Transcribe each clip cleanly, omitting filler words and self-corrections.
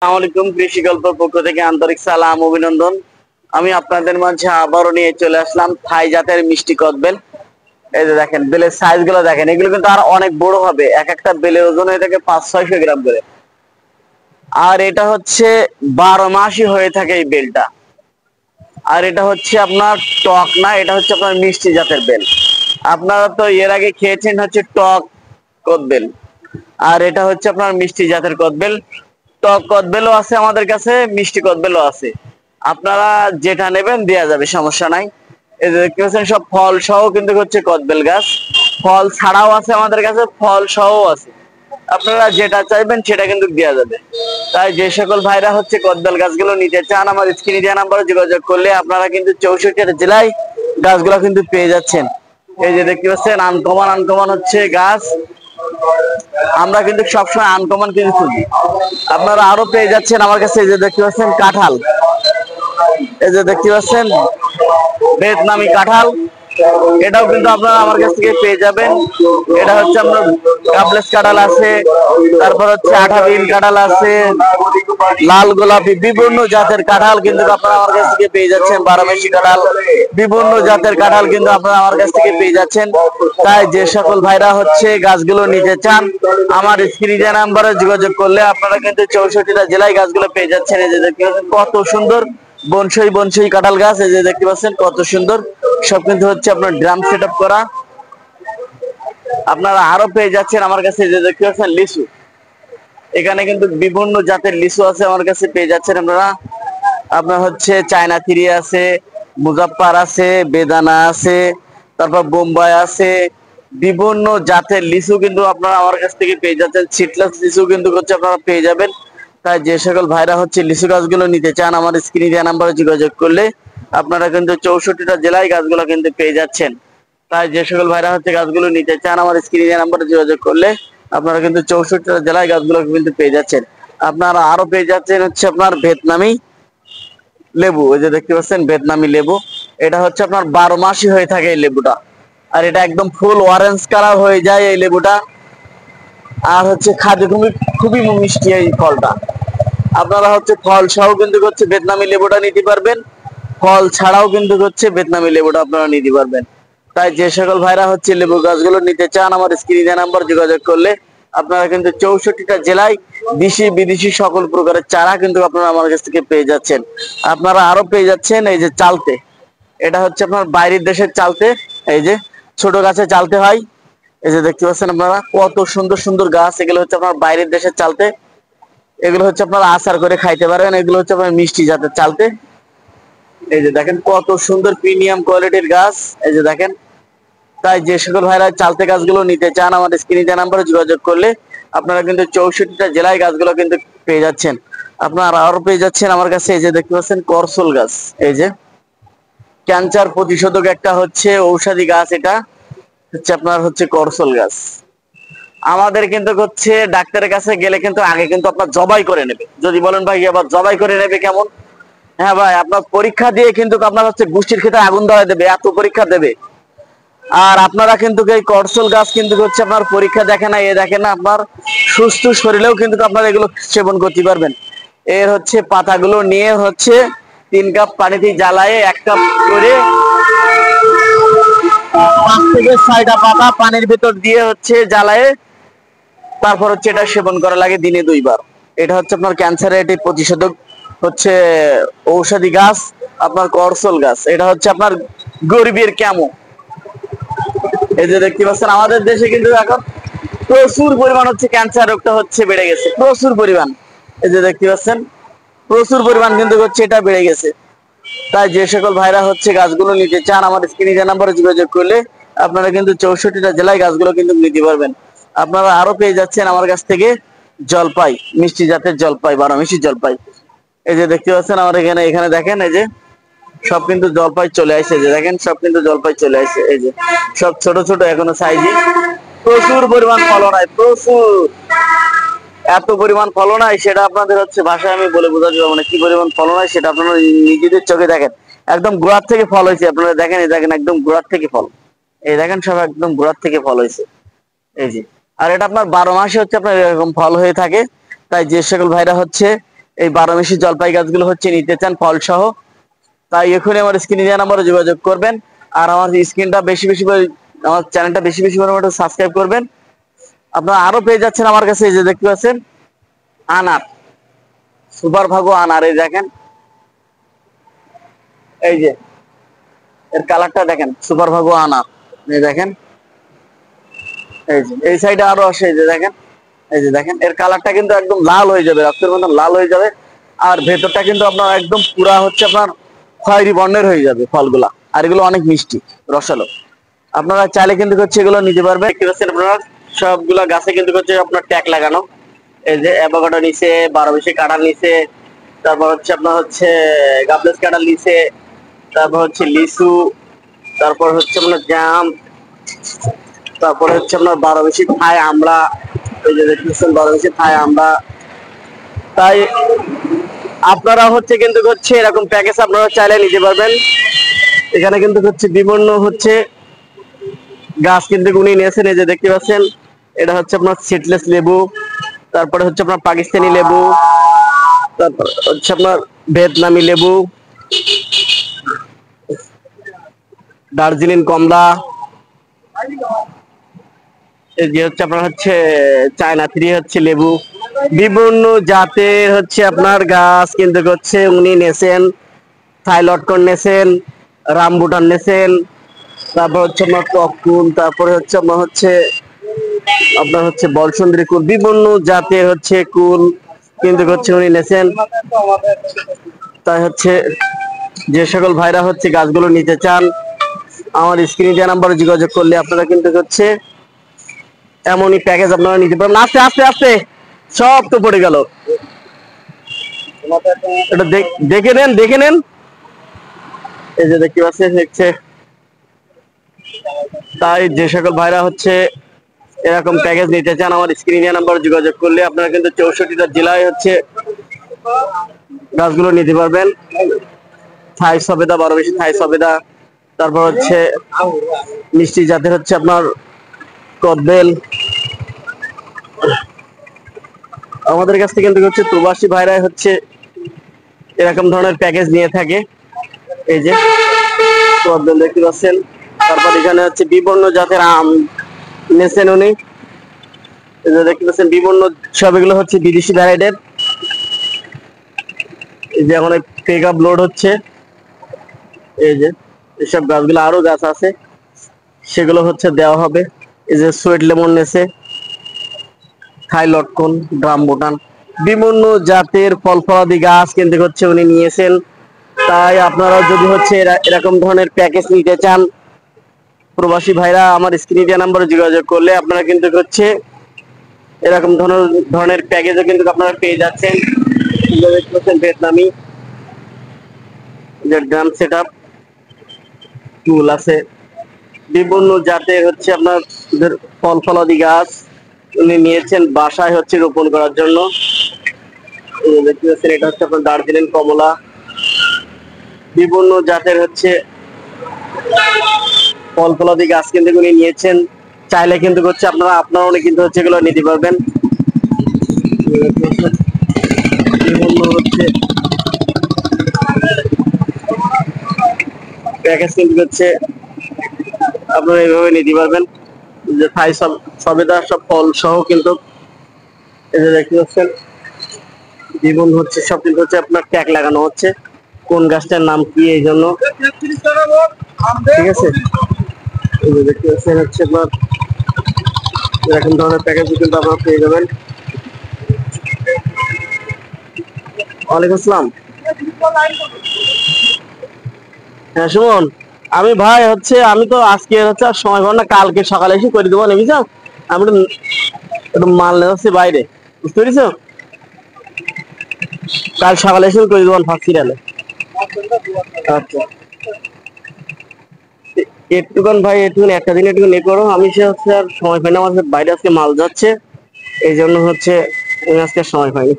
আসসালামাইকুম, কৃষি গল্পের পক্ষ থেকে আন্তরিক সালাম অভিনন্দন। আমি আপনাদের মাঝে আবারও নিয়ে চলে আসলাম থাই জাতের মিষ্টি কদবেল। এই যে দেখেন বেলের সাইজ গুলো দেখেন, এগুলো কিন্তু আর অনেক বড় হবে। এক একটা বেলের ওজন হয়ে থাকে 500-600 গ্রাম করে। আর এটা হচ্ছে 12 মাসই হয়ে থাকে এই বেলটা। আর এটা হচ্ছে আপনার টক না, এটা হচ্ছে আপনার মিষ্টি জাতের বেল। আপনারা তো এর আগে খেয়েছেন হচ্ছে টক কদবেল, আর এটা হচ্ছে আপনার মিষ্টি জাতের কদবেল। টক কদবেলও আছে আমাদের কাছে, মিষ্টি কদবেলও আছে। আপনারা যেটা নেবেন দেয়া যাবে, সমস্যা নাই। এই যে দেখতে পাচ্ছেন সব ফল সহ কিন্তু হচ্ছে কদবেল গাছ। ফল ছাড়াও আছে আমাদের কাছে, ফল সহও আছে। আপনারা যেটা চাইবেন সেটা কিন্তু দেওয়া যাবে। তাই যে সকল ভাইরা হচ্ছে কদবেল গাছগুলো নিতে চান, আমার স্ক্রিনে দেওয়া নাম্বারে যোগাযোগ করলে আপনারা কিন্তু 64 জেলায় গাছগুলো কিন্তু পেয়ে যাচ্ছেন। এই যে দেখতে পাচ্ছেন আনকমন আনকমন হচ্ছে গাছ। আমরা কিন্তু সবসময় আনকমন কিন্তু খুঁজি। আপনারা আরো পেয়ে যাচ্ছেন আমার কাছে। এই যে দেখতে পাচ্ছেন কাঁঠাল, এই যে দেখতে পাচ্ছেন ভিয়েতনামি কাঁঠাল, এটাও কিন্তু আপনারা আমার কাছ থেকে পেয়ে যাবেন। এটা হচ্ছে আপনার কাবলেস কাঁঠাল আছে, তারপর হচ্ছে আঠাবিন কাঁঠাল আছে, লাল গোলাপি বিভিন্ন জাতের কাঁঠাল কিন্তু আপনারা আমার কাছ থেকে পেয়ে যাচ্ছেন। বারোমেশি কাঁঠাল, বিভিন্ন জাতের কাঁঠাল কিন্তু আপনারা আমার কাছ থেকে পেয়ে যাচ্ছেন। তাই যে সকল ভাইরা হচ্ছে গাছগুলো নিতে চান, আমার স্ক্রিনে নাম্বারে যোগাযোগ করলে আপনারা কিন্তু 64টা জেলায় গাছগুলো পেয়ে যাচ্ছেন। এই যে দেখতে পাচ্ছেন কত সুন্দর বনসই বনসই কাঁঠাল গাছ, এই যে দেখতে পাচ্ছেন কত সুন্দর। সব কিন্তু হচ্ছে আপনার ড্রাম সেট আপ করা। আপনারা আরো পেয়ে যাচ্ছেন আমার কাছে। যে দেখতে পাচ্ছেন লিচু, এখানে কিন্তু বিভিন্ন জাতের লিচু আছে আমার কাছে পেয়ে যাচ্ছেন আপনারা। আপনার হচ্ছে চায়না থ্রি আছে, মুজাফফর আছে, বেদানা আছে, তারপর বোম্বাই আছে। বিভিন্ন জাতের লিচু কিন্তু আপনারা আমার কাছ থেকে পেয়ে যাচ্ছেন। সিডলেস লিচু কিন্তু হচ্ছে আপনারা পেয়ে যাবেন। তাই যে সকল ভাইরা হচ্ছে লিচু গাছগুলো নিতে চান, আমার স্ক্রিনে দেওয়া নাম্বারে যোগাযোগ করলে আপনারা কিন্তু 64টা জেলায় গাছগুলো কিন্তু পেয়ে যাচ্ছেন। তাই যে সকল ভাইরা হচ্ছে গাছগুলো নিতে চান, আমার স্ক্রিনে দেওয়া নাম্বারে যোগাযোগ করলে আপনারা কিন্তু 64টা জেলায় গাছগুলো কিন্তু পেয়ে যাচ্ছেন। আপনারা আরো পেয়ে যাচ্ছেন হচ্ছে আপনার ভিয়েতনামি লেবু, এই যে দেখতে পাচ্ছেন ভিয়েতনামি লেবু। এটা হচ্ছে আপনার 12 মাসই হয়ে থাকে এই লেবুটা। আর এটা একদম ফুল অরেঞ্জ কালার হয়ে যায় এই লেবুটা। আর হচ্ছে খাদ্য খুবই খুবই মিষ্টি এই ফলটা। আপনারা হচ্ছে ফল সহ কিন্তু হচ্ছে ভিয়েতনামি লেবুটা নিতে পারবেন, ফল ছাড়াও কিন্তু হচ্ছে ভিয়েতনামি লেবুটা আপনারা নিতে পারবেন। তাই যে সকল ভাইরা হচ্ছে লেবু গাছগুলো নিতে চান, আমার স্ক্রিনে নাম্বার যোগাযোগ করলে আপনারা কিন্তু 64টা জেলায় দেশি বিদেশি সকল প্রকারের চারা কিন্তু আপনারা আমার কাছ থেকে পেয়ে যাচ্ছেন। আপনারা আরো পেয়ে যাচ্ছেন এই যে চালতে, এটা হচ্ছে আপনার বাইরের দেশের চালতে। এই যে ছোট গাছে চালতে হয়, এই যে দেখতে পাচ্ছেন আপনারা কত সুন্দর সুন্দর গাছ। এগুলো হচ্ছে আপনার বাইরের দেশের চালতে, এগুলো হচ্ছে আপনারা আচার করে খাইতে পারবেন। এগুলো হচ্ছে আপনার মিষ্টি জাতের চালতে। এই যে দেখেন কত সুন্দর প্রিমিয়াম কোয়ালিটির গাছ, এই যে দেখেন। তাই যে সকল ভাইরা চালতে গাছগুলো নিতে চান, আমাদের স্ক্রিনে নাম্বারে যোগাযোগ করলে আপনারা কিন্তু 64টা জেলায় গাছগুলো কিন্তু পেয়ে যাচ্ছেন। আপনারা আরো পেয়ে যাচ্ছেন আমার কাছে। এই যে দেখতে পাচ্ছেন করসল গাছ, এই যে ক্যান্সার প্রতিষেধক একটা হচ্ছে ঔষধি গাছ। এটা হচ্ছে আপনার হচ্ছে করসল গাছ। আমাদের কিন্তু হচ্ছে ডাক্তারের কাছে গেলে কিন্তু আগে কিন্তু আপনার জবাই করে নেবে। যদি বলেন ভাই আবার জবাই করে নেবে কেমন, হ্যাঁ ভাই আপনার পরীক্ষা দিয়ে কিন্তু আপনার হচ্ছে গোষ্ঠীর ক্ষেত্রে আগুন ধরায় দেবে, এত পরীক্ষা দেবে। আর আপনারা কিন্তু এই করসল গাছ কিন্তু হচ্ছে আপনার পরীক্ষা দেখে না, এ দেখে না, আপনার সুস্থ শরীরেও কিন্তু আপনারা এগুলো সেবন করতে পারবেন। এর হচ্ছে পাতাগুলো নিয়ে হচ্ছে 3 কাপ পানিতে জ্বালায়ে 1 কাপ করে 5 থেকে 6টা পাতা পানির ভিতর দিয়ে হচ্ছে জ্বালায়ে তারপর হচ্ছে এটা সেবন করা লাগে দিনে 2 বার। এটা হচ্ছে আপনার ক্যান্সারের একটি প্রতিষেধক হচ্ছে ঔষধি গাছ, আপনার করসল গাছ। এটা হচ্ছে আপনার গরিবের ক্যামো। এই যে দেখতে পাচ্ছেন আমাদের দেশে কিন্তু এখন প্রচুর পরিমাণ হচ্ছে ক্যান্সার রোগটা হচ্ছে বেড়ে গেছে, প্রচুর পরিমাণ। এই যে দেখতে পাচ্ছেন প্রচুর পরিমাণ কিন্তু হচ্ছে এটা বেড়ে গেছে। তাই যে সকল ভাইরা হচ্ছে গাছগুলো নিতে চান, আমার স্ক্রিনে নাম্বারে যোগাযোগ করলে আপনারা কিন্তু 64টা জেলায় গাছগুলো কিন্তু নিতে পারবেন। আপনারা আরো পেয়ে যাচ্ছেন আমার কাছ থেকে জলপাই, মিষ্টি জাতের জলপাই, 12 মিষ্টি জলপাই। এই যে দেখতে পাচ্ছেন আমার এখানে, এখানে দেখেন এই যে সব কিন্তু জলপাই চলে আসছে। যে দেখেন সব কিন্তু জলপাই চলে আসছে। এই যে সব ছোট ছোট এখনো সাইজে, প্রচুর পরিমাণ ফলন হয়, প্রচুর। এত পরিমাণ ফলন হয় সেটা আপনাদের হচ্ছে ভাষায় আমি বলে বোঝাতে পারবো না। কি পরিমাণ ফলন হয় সেটা আপনারা নিজেদের চোখে দেখেন। একদম গোড়ার থেকে ফল হয়েছে, আপনারা দেখেন, এই দেখেন একদম গোড়ার থেকে ফল। এই দেখেন সব একদম গোড়ার থেকে ফল হয়েছে, এই যে। আর এটা আপনার 12 মাসে হচ্ছে আপনার এরকম ফল হয়ে থাকে। তাই যে সকল ভাইরা হচ্ছে এই 12 মাসি জলপাই গাছগুলো হচ্ছে নিতে চান ফল সহ, তাই এখনই আমার স্ক্রিনে দেওয়া নাম্বারে যোগাযোগ করবেন। আর আমার স্ক্রিনটা বেশি বেশি করে, আমার চ্যানেলটা বেশি বেশি করে সাবস্ক্রাইব করবেন। আপনারা আরো পেয়ে যাচ্ছেন আমার কাছে, এই যে দেখতে পাচ্ছেন আনার, সুপার ভাগো আনার, এই দেখেন, এই যে এর কালারটা দেখেন, সুপার ভাগো আনার, এই দেখেন, এই যে এই সাইডে আরো আসে, এই যে দেখেন, এই যে দেখেন এর কালারটা কিন্তু একদম লাল হয়ে যাবে, রক্তের মতন লাল হয়ে যাবে। আর ভেতরটা কিন্তু আপনার একদম পুরা হচ্ছে আপনার খয়েরি বর্ণের হয়ে যাবে ফলগুলা। আর এগুলো অনেক মিষ্টি রসালো। আপনারা চাইলে কিন্তু হচ্ছে এগুলো নিতে পারবেন। দেখতে পাচ্ছেন আপনারা সবগুলা গাছে কিন্তু হচ্ছে আপনার ট্যাগ লাগানো। এই যে অ্যাভোকাডো নিচে, 12 মাসি কাঁঠাল নিচে, তারপর হচ্ছে আপনার হচ্ছে গাবলেস কাঁঠাল নিচে, তারপর হচ্ছে লিচু, তারপর হচ্ছে আপনার জাম, তারপরে হচ্ছে আপনার 12 মাসি থাই আমরা, এই যে দেখতেছেন 12 মাসি থাই আমরা। তাই আপনারা হচ্ছে কিন্তু হচ্ছে এরকম প্যাকেজ আপনারা চাইলে নিতে পারবেন। এখানে কিন্তু হচ্ছে বিভিন্ন হচ্ছে গাছ কিন্তু উনি নিয়েছেন, এই যে দেখতে পাচ্ছেন এটা হচ্ছে আপনার সিডলেস লেবু, তারপরে হচ্ছে আপনার পাকিস্তানি লেবু, তারপর হচ্ছে আপনার ভিয়েতনামি লেবু, দার্জিলিং কমলা, এই যে হচ্ছে আপনার হচ্ছে চায়না থ্রি হচ্ছে লেবু, বিভিন্ন জাতের হচ্ছে আপনার গাছ কিন্তু হচ্ছে উনি নেছেন। থাই লটকন নেছেন, রামবুটান নেছেন, তারপর হচ্ছে আপনার টক কুল, তারপরে হচ্ছে আপনার হচ্ছে বলসুন্দরী কুল, বিভিন্ন জাতের হচ্ছে কুল কিন্তু হচ্ছে উনি নেছেন। তাই হচ্ছে যে সকল ভাইরা হচ্ছে গাছগুলো নিতে চান, আমার স্ক্রিনে দেওয়া নাম্বারে যোগাযোগ করলে আপনারা কিন্তু হচ্ছে এমনই প্যাকেজ আপনারা নিতে পারবেন। আস্তে আস্তে আস্তে সব তো পড়ে গেল, এটা দেখে নেন, দেখে নেন, এই যে দেখতে পাচ্ছেন হচ্ছে। তাই যে সকল ভাইরা হচ্ছে এরকম প্যাকেজ নিতে চান, আমার স্ক্রিনে নাম্বার যোগাযোগ করলে আপনারা কিন্তু 64টা জেলায় হচ্ছে গাছগুলো নিতে পারবেন। থাই সবেদা, 12 মাসি থাই সবেদা, তারপর হচ্ছে মিষ্টি জাতের হচ্ছে আপনার কদবেল। আমাদের কাছ থেকে কিন্তু হচ্ছে প্রবাসী ভাইরাই হচ্ছে এরকম ধরনের প্যাকেজ নিয়ে থাকে। এই যে কদবেল দেখতে পাচ্ছেন, তারপর এখানে হচ্ছে বিভিন্ন জাতের আম নেছেন উনি, এই যে দেখতে পাচ্ছেন বিভিন্ন, সব এগুলো হচ্ছে বিদেশি ভ্যারাইটির। এই যে এখন টেক আপ লোড হচ্ছে, এই যে এসব গাছগুলো, আরো গাছ আছে সেগুলো হচ্ছে দেওয়া হবে। এই যে সুইট লেমন নেছে, থাই লটকন, ড্রাম বোটান, বিভিন্ন জাতের ফল ফলাদি গাছ কিন্তু হচ্ছে উনি নিয়েছেন। তাই আপনারা যদি হচ্ছে এরকম ধরনের প্যাকেজ নিতে চান, প্রবাসী ভাইরা আমার স্ক্রিনে দেওয়া নাম্বারে যোগাযোগ করলে আপনারা কিন্তু হচ্ছে এরকম ধরনের প্যাকেজও কিন্তু আপনারা পেয়ে যাচ্ছেন। ভিয়েতনামি যে ড্রাম সেট আপ টুল আছে, বিভিন্ন জাতের হচ্ছে আপনার ফল ফলাদি গাছ উনি নিয়েছেন বাসায় হচ্ছে রোপণ করার জন্য। দেখতে পাচ্ছেন এটা হচ্ছে আপনার দার্জিলিং কমলা, বিভিন্ন জাতের হচ্ছে ফল ফলাদি গাছ কিন্তু উনি নিয়েছেন। চাইলে কিন্তু হচ্ছে আপনারাও কিন্তু হচ্ছে এগুলো নিতে পারবেন। বিভিন্ন হচ্ছে প্যাকেজ কিন্তু হচ্ছে আপনারা এইভাবে নিতে পারবেন। যে থাই সবেদা সব ফল সহ কিন্তু এই যে দেখতে পাচ্ছেন জীবন হচ্ছে সব কিন্তু হচ্ছে আপনার ট্যাগ লাগানো হচ্ছে কোন গাছটার নাম কি, এই জন্য। ঠিক আছে, এই যে দেখতে পাচ্ছেন হচ্ছে আপনার এরকম ধরনের প্যাকেজ কিন্তু আপনারা পেয়ে যাবেন। ওয়ালাইকুম আসসালাম। হ্যাঁ সুমন, আমি ভাই হচ্ছে আমি তো আজকে হচ্ছে আর সময় পাবো না, কালকে সকালে এসে করে দেবো না বুঝছো। আমি একটু মাল নিয়ে যাচ্ছি বাইরে, বুঝতে পেরেছো। কাল সকালে এসে করে দেবো ফার্স্ট সিরিয়ালে। আচ্ছা একটুখান ভাই, একটুখানি একটা দিন একটু নে করো, আমি সে হচ্ছে আর সময় পাই না, আমার বাইরে আজকে মাল যাচ্ছে, এই জন্য হচ্ছে আমি আজকে সময় পাইনি।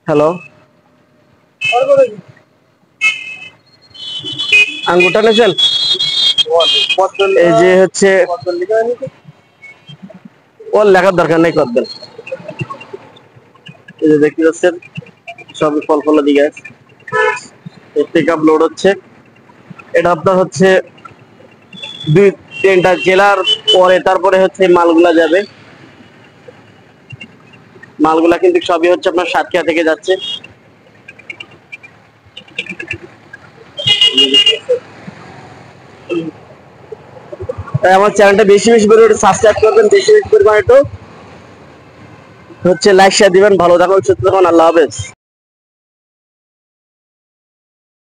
হ্যালো, আঙ্গুরটা নেছেন? এই যে হচ্ছে ওর লেখার দরকার নেই, করবেন এই যে দেখতে পাচ্ছেন সব ফল ফলাদি গাছ। পিক আপ লোড হচ্ছে, এটা আপনার হচ্ছে 2-3টা জেলার পরে তারপরে হচ্ছে মালগুলা যাবে। মালগুলা কিন্তু সবই হচ্ছে আপনার সাতক্ষীরা থেকে যাচ্ছে। তাই আমার চ্যানেলটা বেশি বেশি করে সাবস্ক্রাইব করবেন, বেশি বেশি পরিমাণে একটু হচ্ছে লাইক শেয়ার দিবেন। ভালো থাকুন, সুস্থ থাকুন, আল্লাহ হাফেজ।